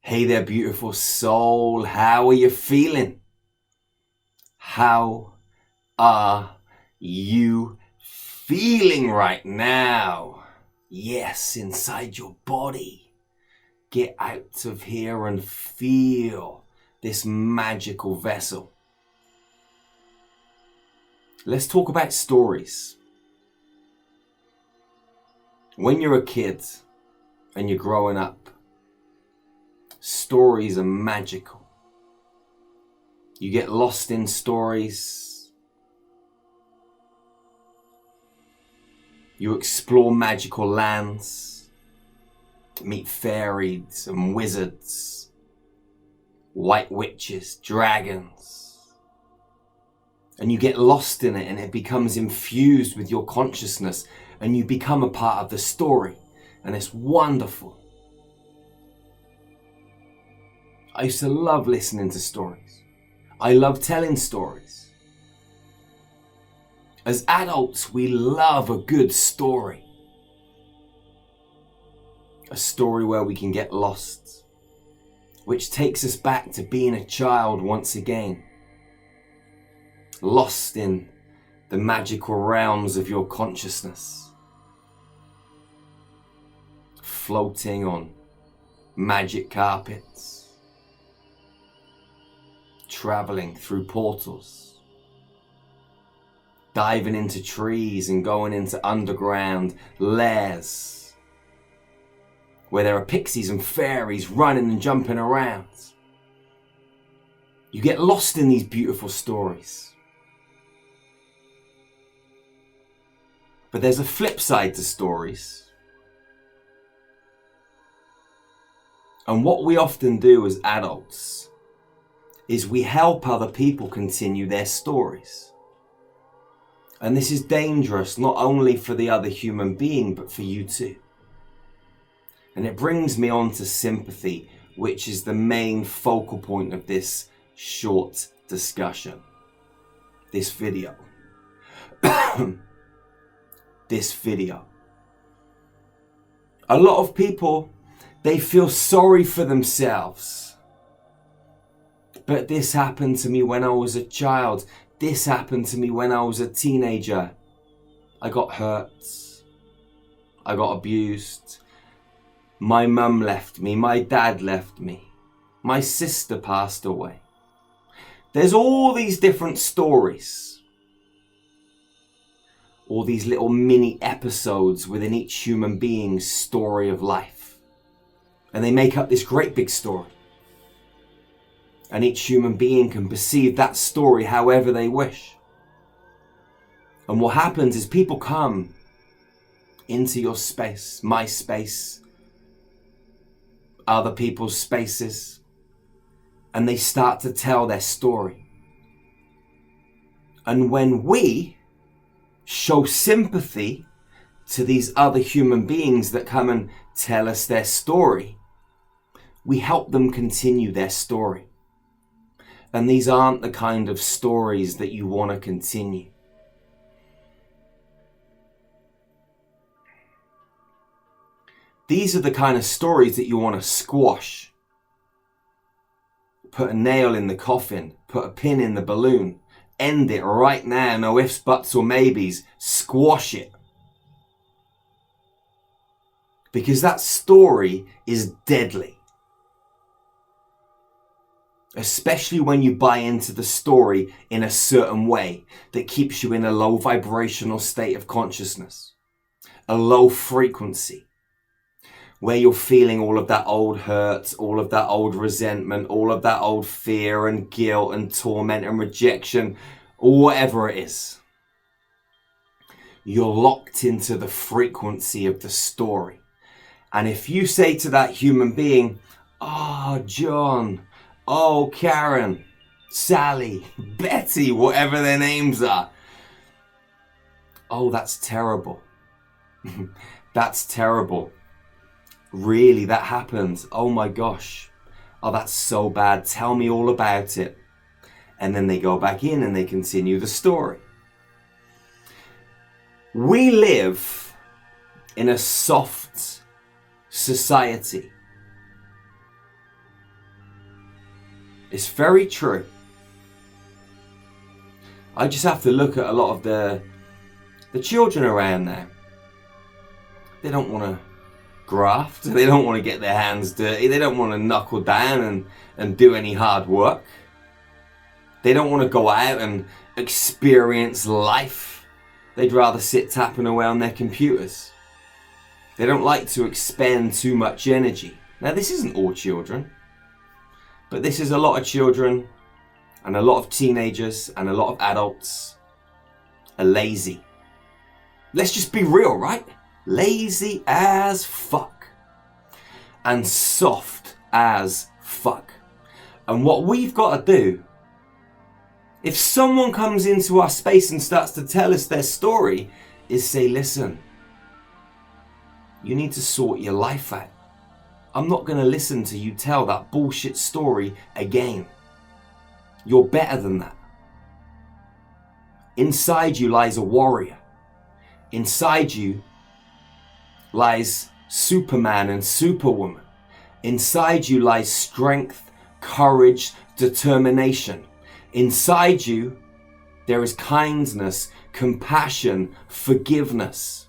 Hey there, beautiful soul. How are you feeling? How are you feeling right now? Yes, inside your body. Get out of here and feel this magical vessel. Let's talk about stories. When you're a kid and you're growing up, stories are magical. You get lost in stories. You explore magical lands, meet fairies and wizards, white witches, dragons. And you get lost in it and it becomes infused with your consciousness and you become a part of the story. And it's wonderful. I used to love listening to stories. I love telling stories. As adults, we love a good story. A story where we can get lost, which takes us back to being a child once again. Lost in the magical realms of your consciousness. Floating on magic carpets. Traveling through portals, diving into trees and going into underground lairs where there are pixies and fairies running and jumping around. You get lost in these beautiful stories. But there's a flip side to stories. And what we often do as adults is we help other people continue their stories. And this is dangerous, not only for the other human being, but for you too. And it brings me on to sympathy, which is the main focal point of this short discussion, this video. This video. A lot of people, they feel sorry for themselves. But this happened to me when I was a child. This happened to me when I was a teenager. I got hurt. I got abused. My mum left me. My dad left me. My sister passed away. There's all these different stories. All these little mini episodes within each human being's story of life. And they make up this great big story. And each human being can perceive that story however they wish. And what happens is people come into your space, my space, other people's spaces, and they start to tell their story. And when we show sympathy to these other human beings that come and tell us their story, we help them continue their story. And these aren't the kind of stories that you want to continue. These are the kind of stories that you want to squash. Put a nail in the coffin, put a pin in the balloon, end it right now, no ifs, buts or maybes, squash it. Because that story is deadly. Especially when you buy into the story in a certain way that keeps you in a low vibrational state of consciousness, a low frequency, where you're feeling all of that old hurt, all of that old resentment, all of that old fear and guilt and torment and rejection, or whatever it is. You're locked into the frequency of the story. And if you say to that human being, "Oh, John, oh, Karen, Sally, Betty," whatever their names are. "Oh, that's terrible." That's terrible. Really, that happened. Oh my gosh. Oh, that's so bad. Tell me all about it. And then they go back in and they continue the story. We live in a soft society. It's very true. I just have to look at a lot of the children around now. They don't want to graft. They don't want to get their hands dirty. They don't want to knuckle down and do any hard work. They don't want to go out and experience life. They'd rather sit tapping away on their computers. They don't like to expend too much energy. Now, this isn't all children, but this is a lot of children and a lot of teenagers and a lot of adults are lazy. Let's just be real, right? Lazy as fuck. And soft as fuck. And what we've got to do, if someone comes into our space and starts to tell us their story, is say, listen, you need to sort your life out. I'm not going to listen to you tell that bullshit story again. You're better than that. Inside you lies a warrior. Inside you lies Superman and Superwoman. Inside you lies strength, courage, determination. Inside you, there is kindness, compassion, forgiveness.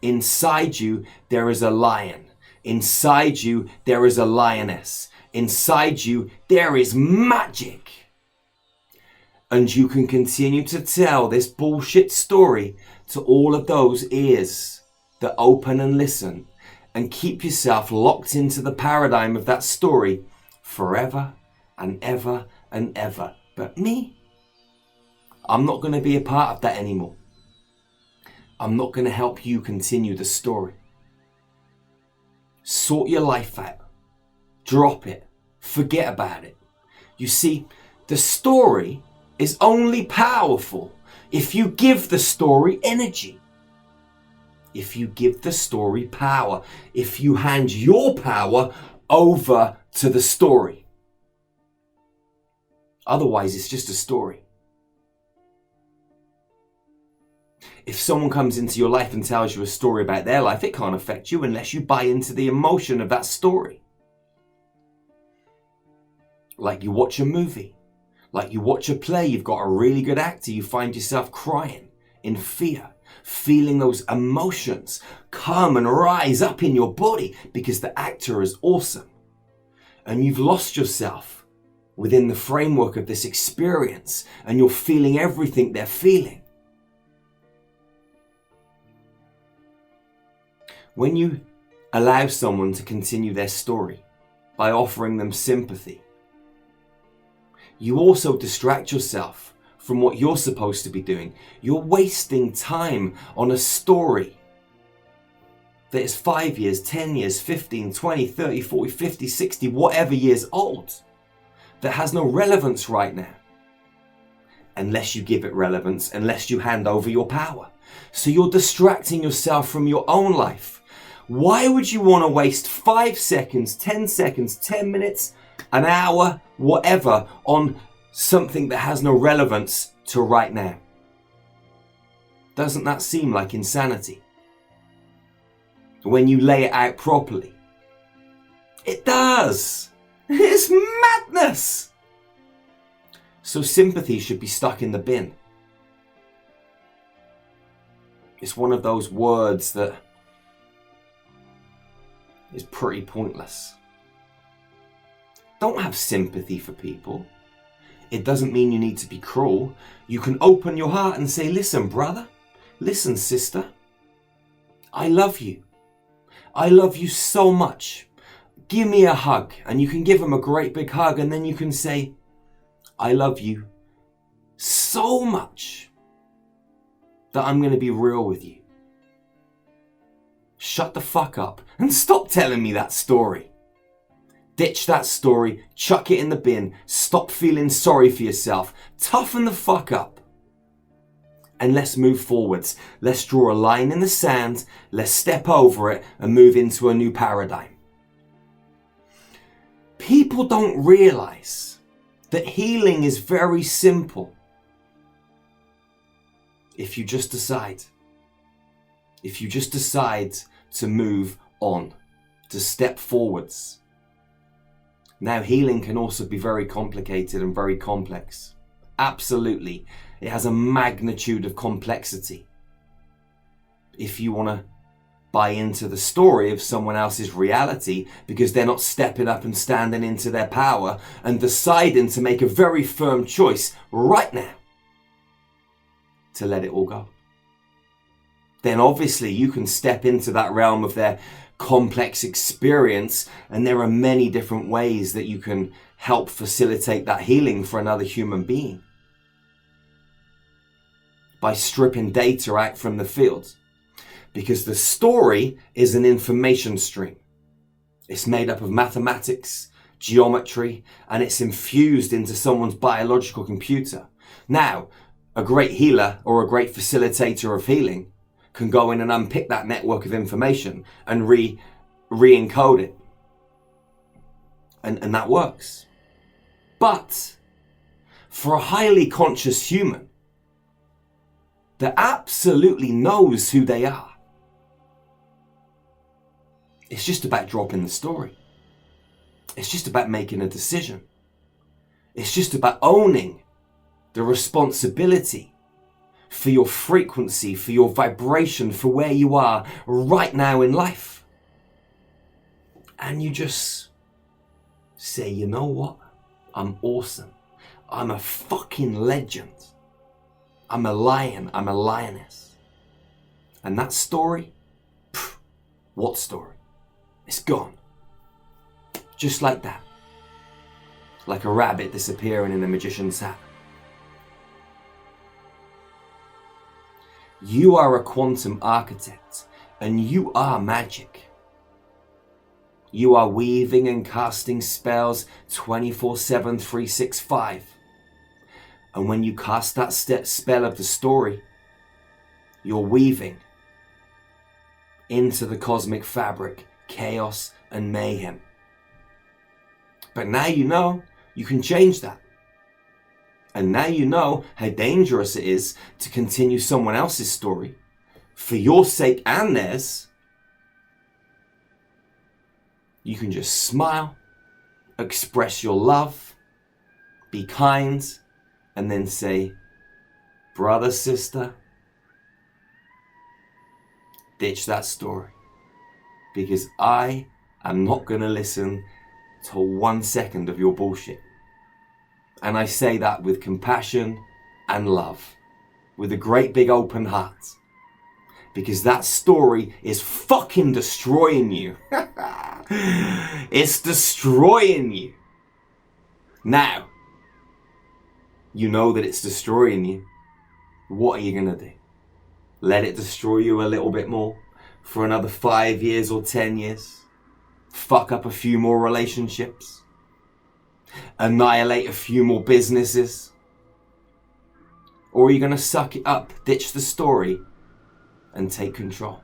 Inside you, there is a lion. Inside you, there is a lioness. Inside you, there is magic. And you can continue to tell this bullshit story to all of those ears that open and listen, and keep yourself locked into the paradigm of that story forever and ever and ever. But me, I'm not going to be a part of that anymore. I'm not going to help you continue the story. Sort your life out. Drop it. Forget about it. You see, the story is only powerful if you give the story energy. If you give the story power. If you hand your power over to the story. Otherwise, it's just a story. If someone comes into your life and tells you a story about their life, it can't affect you unless you buy into the emotion of that story. Like you watch a movie. Like you watch a play, you've got a really good actor, you find yourself crying in fear, feeling those emotions come and rise up in your body because the actor is awesome. And you've lost yourself within the framework of this experience and you're feeling everything they're feeling. When you allow someone to continue their story by offering them sympathy, you also distract yourself from what you're supposed to be doing. You're wasting time on a story that is 5 years, 10 years, 15, 20, 30, 40, 50, 60, whatever years old, that has no relevance right now. Unless you give it relevance, unless you hand over your power. So you're distracting yourself from your own life. Why would you want to waste 5 seconds, 10 minutes, an hour, whatever, on something that has no relevance to right now? Doesn't that seem like insanity? When you lay it out properly. It does. It's madness. So sympathy should be stuck in the bin. It's one of those words that is pretty pointless. Don't have sympathy for people. It doesn't mean you need to be cruel. You can open your heart and say, listen, brother. Listen, sister. I love you. I love you so much. Give me a hug. And you can give them a great big hug. And then you can say, I love you so much that I'm going to be real with you. Shut the fuck up and stop telling me that story. Ditch that story, chuck it in the bin, stop feeling sorry for yourself, toughen the fuck up. And let's move forwards. Let's draw a line in the sand, let's step over it and move into a new paradigm. People don't realize that healing is very simple. If you just decide. If you just decide to move on, to step forwards. Now, healing can also be very complicated and very complex. Absolutely. It has a magnitude of complexity. If you want to buy into the story of someone else's reality because they're not stepping up and standing into their power and deciding to make a very firm choice right now to let it all go, then obviously you can step into that realm of their complex experience, and there are many different ways that you can help facilitate that healing for another human being by stripping data out from the field. Because the story is an information stream. It's made up of mathematics, geometry, and it's infused into someone's biological computer. Now, a great healer or a great facilitator of healing can go in and unpick that network of information and re-encode it. And that works. But for a highly conscious human that absolutely knows who they are, it's just about dropping the story. It's just about making a decision. It's just about owning the responsibility for your frequency, for your vibration, for where you are right now in life. And you just say, you know what? I'm awesome. I'm a fucking legend. I'm a lion. I'm a lioness. And that story, what story? It's gone. Just like that. Like a rabbit disappearing in a magician's hat. You are a quantum architect, and you are magic. You are weaving and casting spells 24/7, 365. And when you cast that spell of the story, you're weaving into the cosmic fabric chaos and mayhem. But now you know you can change that. And now you know how dangerous it is to continue someone else's story for your sake and theirs. You can just smile, express your love, be kind, and then say, brother, sister, ditch that story. Because I am not going to listen to 1 second of your bullshit. And I say that with compassion and love, with a great big open heart. Because that story is fucking destroying you. It's destroying you. Now, you know that it's destroying you. What are you going to do? Let it destroy you a little bit more for another 5 years or 10 years? Fuck up a few more relationships? Annihilate a few more businesses? Or are you going to suck it up, ditch the story, and take control?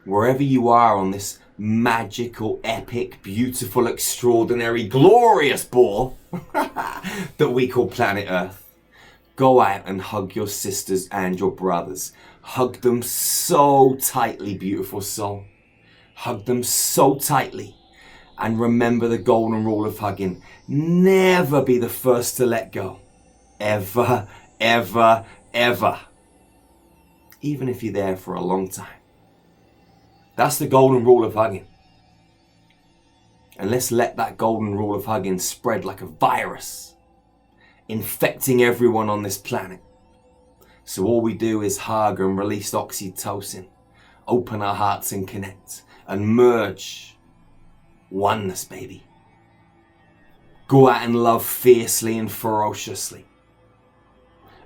Wherever you are on this magical, epic, beautiful, extraordinary, glorious ball that we call planet Earth, go out and hug your sisters and your brothers. Hug them so tightly, beautiful soul. Hug them so tightly. And remember the golden rule of hugging. Never be the first to let go. Ever, ever, ever. Even if you're there for a long time. That's the golden rule of hugging. And let's let that golden rule of hugging spread like a virus, infecting everyone on this planet. So all we do is hug and release oxytocin, open our hearts and connect, and merge. Oneness, baby. Go out and love fiercely and ferociously.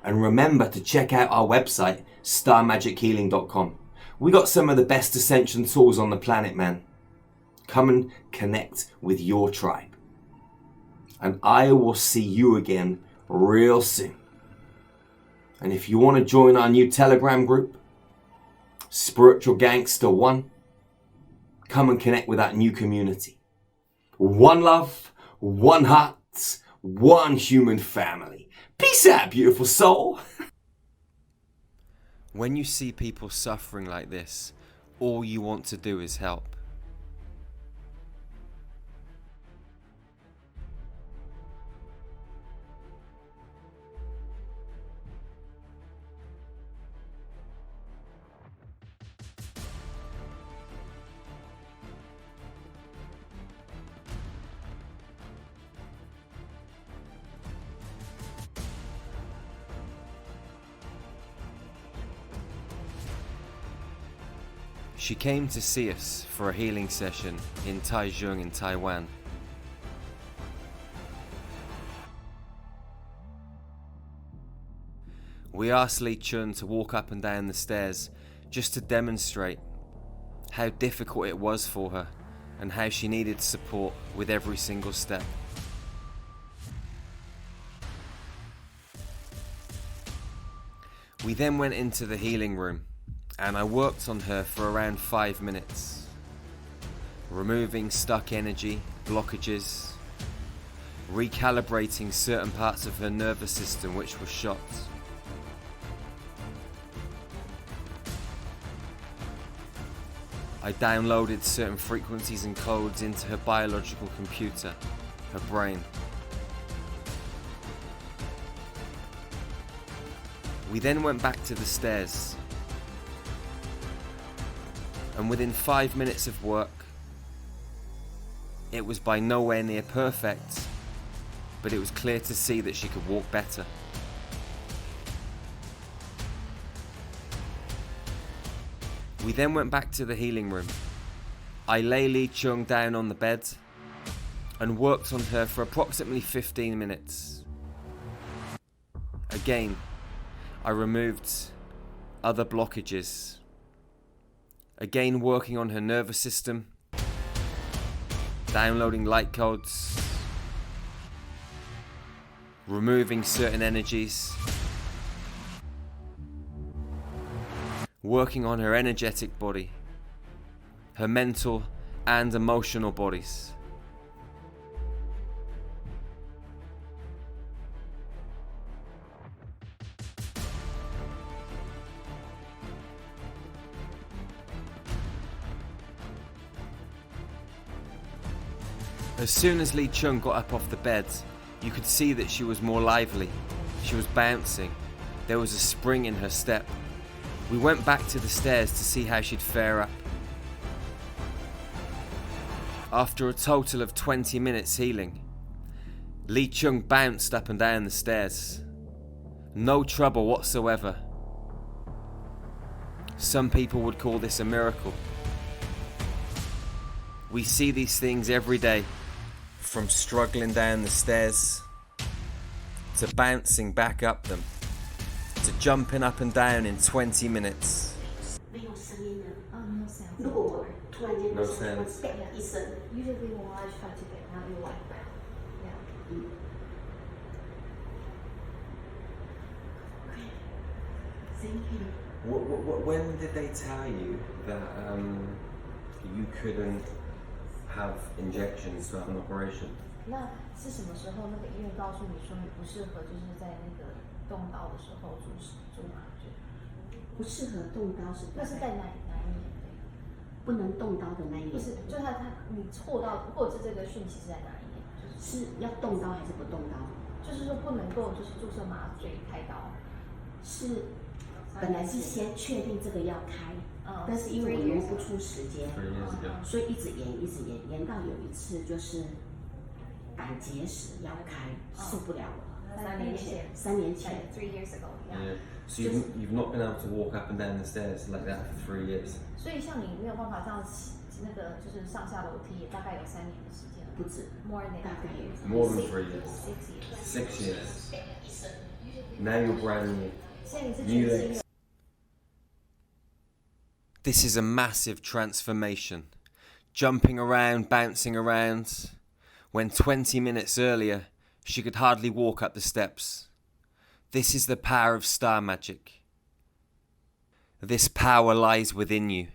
And remember to check out our website, starmagichealing.com. We got some of the best ascension tools on the planet, man. Come and connect with your tribe. And I will see you again real soon. And if you want to join our new Telegram group, Spiritual Gangster 1, come and connect with that new community. One love, one heart, one human family. Peace out, beautiful soul. When you see people suffering like this, all you want to do is help. She came to see us for a healing session in Taichung in Taiwan. We asked Li Chun to walk up and down the stairs just to demonstrate how difficult it was for her and how she needed support with every single step. We then went into the healing room and I worked on her for around 5 minutes, removing stuck energy, blockages, recalibrating certain parts of her nervous system which were shot. I downloaded certain frequencies and codes into her biological computer, her brain. We then went back to the stairs, and within 5 minutes of work, it was by nowhere near perfect, but it was clear to see that she could walk better. We then went back to the healing room. I lay Li Chung down on the bed and worked on her for approximately 15 minutes. Again, I removed other blockages. Again, working on her nervous system, downloading light codes, removing certain energies, working on her energetic body, her mental and emotional bodies. As soon as Li Chung got up off the bed, you could see that she was more lively. She was bouncing. There was a spring in her step. We went back to the stairs to see how she'd fare up. After a total of 20 minutes healing, Li Chung bounced up and down the stairs. No trouble whatsoever. Some people would call this a miracle. We see these things every day, from struggling down the stairs, to bouncing back up them, to jumping up and down in 20 minutes. No sound. Usually when I try to get out, you like that. Yeah. Thank you. When did they tell you that you couldn't have injections to have an operation? 那是什么时候那个医院告诉你说你不适合，就是在那个动刀的时候注麻醉？不适合动刀是那是在哪一年？不能动刀的那一年。不是，就你获知这个讯息是在哪一年？是要动刀还是不动刀？就是说不能够就是注射麻醉开刀。是，本来是先确定这个要开，但是因为我挪不出时间，所以一直延到有一次就是胆结石要开，受不了了。3年前。3年前。3 years ago. Yeah. So you've not been able to walk up and down the stairs like that for 3 years. 所以像你没有办法这样那个就是上下楼梯，也大概有3年的时间了。不止。大概有。More than 3 years. 6 years. Now you're brand new. New legs. This is a massive transformation. Jumping around, bouncing around, when 20 minutes earlier she could hardly walk up the steps. This is the power of star magic. This power lies within you.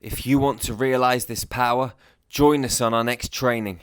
If you want to realize this power, join us on our next training.